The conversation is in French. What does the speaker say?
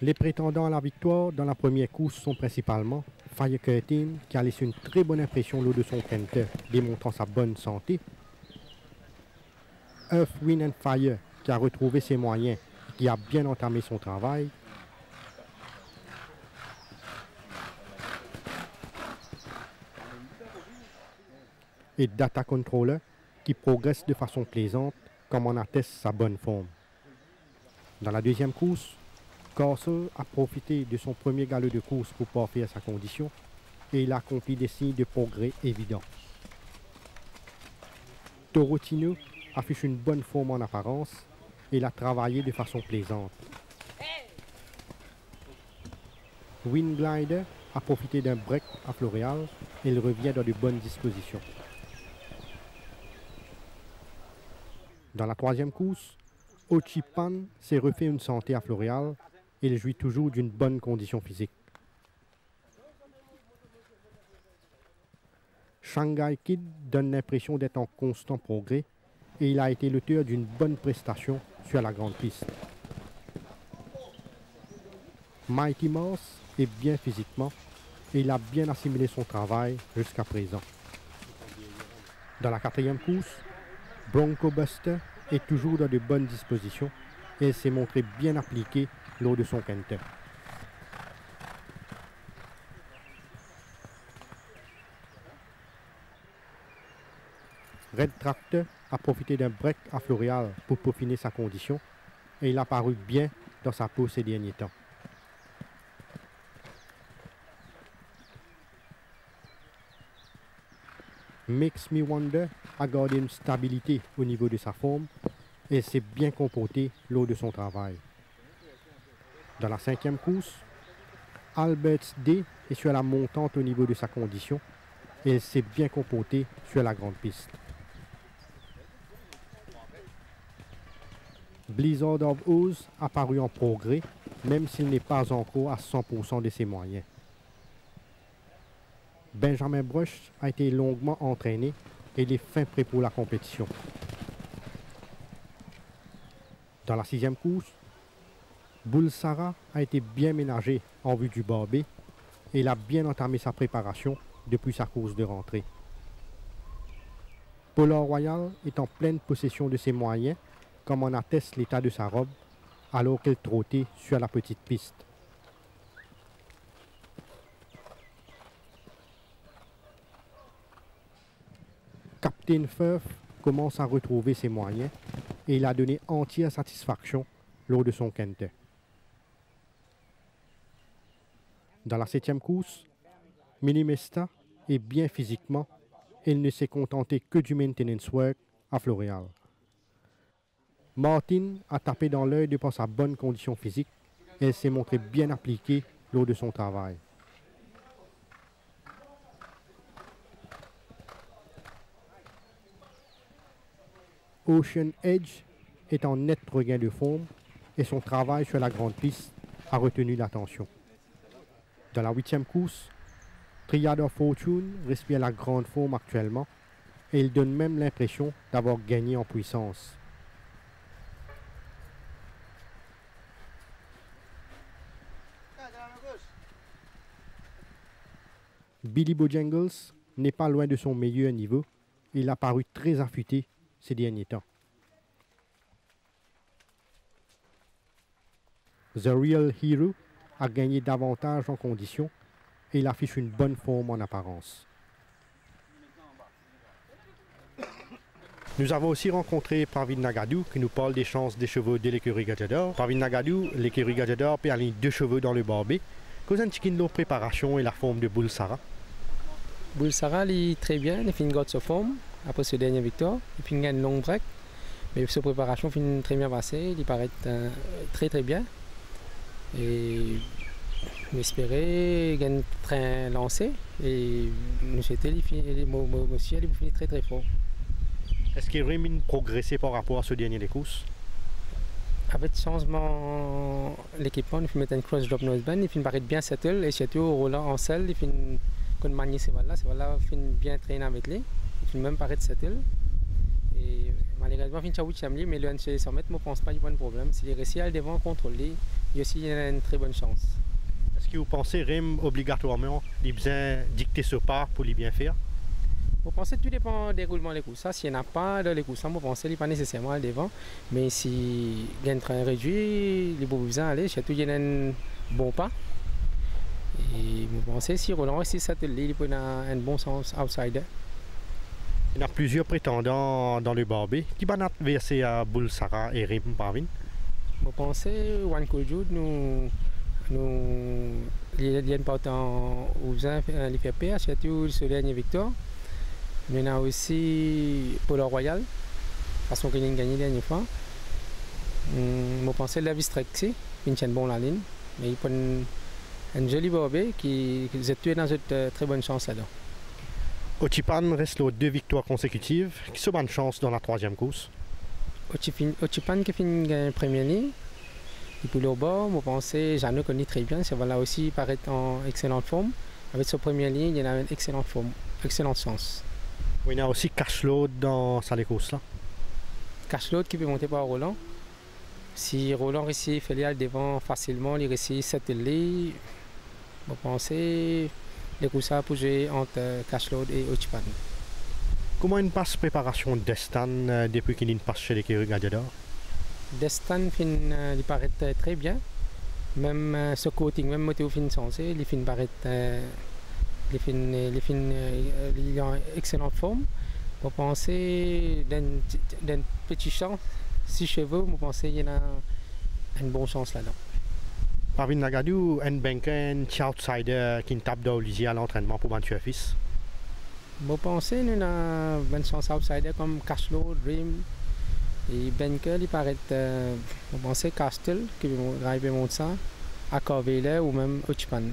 Les prétendants à la victoire dans la première course sont principalement Fire Curtain, qui a laissé une très bonne impression lors de son canter, démontrant sa bonne santé. Earth, Wind and Fire, qui a retrouvé ses moyens et qui a bien entamé son travail. Et Data Controller, qui progresse de façon plaisante, comme en atteste sa bonne forme. Dans la deuxième course, Castle a profité de son premier galop de course pour parfaire sa condition et il a accompli des signes de progrès évidents. Torotino affiche une bonne forme en apparence et il a travaillé de façon plaisante. Windglider a profité d'un break à Floréal et il revient dans de bonnes dispositions. Dans la troisième course, Ochipan s'est refait une santé à Floréal et il jouit toujours d'une bonne condition physique. Shanghai Kid donne l'impression d'être en constant progrès et il a été l'auteur d'une bonne prestation sur la grande piste. Mighty Mouse est bien physiquement et il a bien assimilé son travail jusqu'à présent. Dans la quatrième course, Bronco Buster est toujours dans de bonnes dispositions et elle s'est montrée bien appliquée lors de son canter. Red Tractor a profité d'un break à Floréal pour peaufiner sa condition et il a paru bien dans sa peau ces derniers temps. Makes Me Wonder a gardé une stabilité au niveau de sa forme et elle s'est bien comportée lors de son travail. Dans la cinquième course, Albert's Day est sur la montante au niveau de sa condition et elle s'est bien comportée sur la grande piste. Blizzard of Oz a paru en progrès, même s'il n'est pas encore à 100% de ses moyens. Benjamin Brush a été longuement entraîné et il est fin prêt pour la compétition. Dans la sixième course, Bulsara a été bien ménagé en vue du barbé et il a bien entamé sa préparation depuis sa course de rentrée. Polar Royal est en pleine possession de ses moyens, comme en atteste l'état de sa robe, alors qu'elle trottait sur la petite piste. Captain Furf commence à retrouver ses moyens et il a donné entière satisfaction lors de son canter. Dans la septième course, Minimesta est bien physiquement et il ne s'est contenté que du maintenance work à Floréal. Martin a tapé dans l'œil de par sa bonne condition physique et elle s'est montrée bien appliquée lors de son travail. Ocean Edge est en net regain de forme et son travail sur la grande piste a retenu l'attention. Dans la huitième course, Triad of Fortune respire la grande forme actuellement et il donne même l'impression d'avoir gagné en puissance. Billy Bojangles n'est pas loin de son meilleur niveau et il a paru très affûté ces derniers temps. The Real Hero a gagné davantage en condition et il affiche une bonne forme en apparence. Nous avons aussi rencontré Pravin Nagadou qui nous parle des chances des chevaux de l'écurie Gajador. Pravin Nagadou, l'écurie Gajador peut aligner 2 chevaux dans le barbé. Qu'est-ce que la préparation et la forme de Bulsara? Bulsara est très bien, il fait une grosse forme après ce dernier victoire. Il fait une longue break, mais sa préparation fait très bien passée. Il paraît très très bien. Et j'espérais gagner très lancé et nous souhaitons il finit très très fort. Est-ce qu'il aurait progressé par rapport à ce dernier des courses? Avec le changement l'équipement, il faut mettre un cross drop noseband, il finit paraître bien settle et surtout au roulant en selle, il finit qu'on manier ces balles-là, il finit bien traîner avec lui, il finit même paraître settle. Et malheureusement, il finit à 8e ligne, mais le NC 100 mètres, je ne pense pas qu'il y a un problème. S'il réussit à le devant, contrôler, il y a aussi une très bonne chance. Est-ce que vous pensez Rim obligatoirement il a besoin dicter ce pas pour les bien faire? Vous pensez que tout dépend des roulements des coussins. S'il n'y en a pas dans les coussins, vous pensez qu'il n'est pas nécessairement aller devant. Mais si il y a un train réduit, il est besoin d'aller, surtout il y a un bon pas. Et vous pensez si Roland aussi s'atteler, il peut avoir un bon sens outsider. Il y a plusieurs prétendants dans le Barbé qui vont verser à Bulsara et Rim Parvin. Vous pensez One Kojoud, il y a une partie où vous avez fait perdre, surtout le dernier victoire. Il y en a aussi Polo Royal, façon qu'il a gagné la dernière fois. Je pense que la Vistrexi, il tient bon la ligne, mais il prend un joli Barbé qui est tué dans une très bonne chance là-dedans. Ochipan reste les 2 victoires consécutives, qui se bonne chance dans la 3e course. Ochipan qui finit la première ligne, et puis le bas, je pense que j'en ai connu très bien, ça va là aussi paraître en excellente forme. Avec sa première ligne, il y a une excellente forme, excellente chance. Il y a aussi Cashload dans sa course là. Cashload qui peut monter par Roland. Si Roland réussit à faire devant facilement, il réussit à s'atteler. Je pense que les courses à bouger entre Cashload et Ochipan. Comment une passe préparation Destan depuis qu'il passe chez les Gladiators? Destan il paraît très bien. Même ce coating, même moto fin sensé, il paraît il est en excellente forme. Vous pensez d'un petit champ, 6 chevaux, vous pensez qu'il y a une bonne chance là-dedans. Parvin Nagadou, un banker, un outsider qui tape dans l'Olysée à l'entraînement pour battre fils. Vous pensez qu'il y a une bonne chance outsider comme Cashload, Rim et banker, il paraît, vous pensez Castle qui va monter ça, à Corvée ou même Ochipan.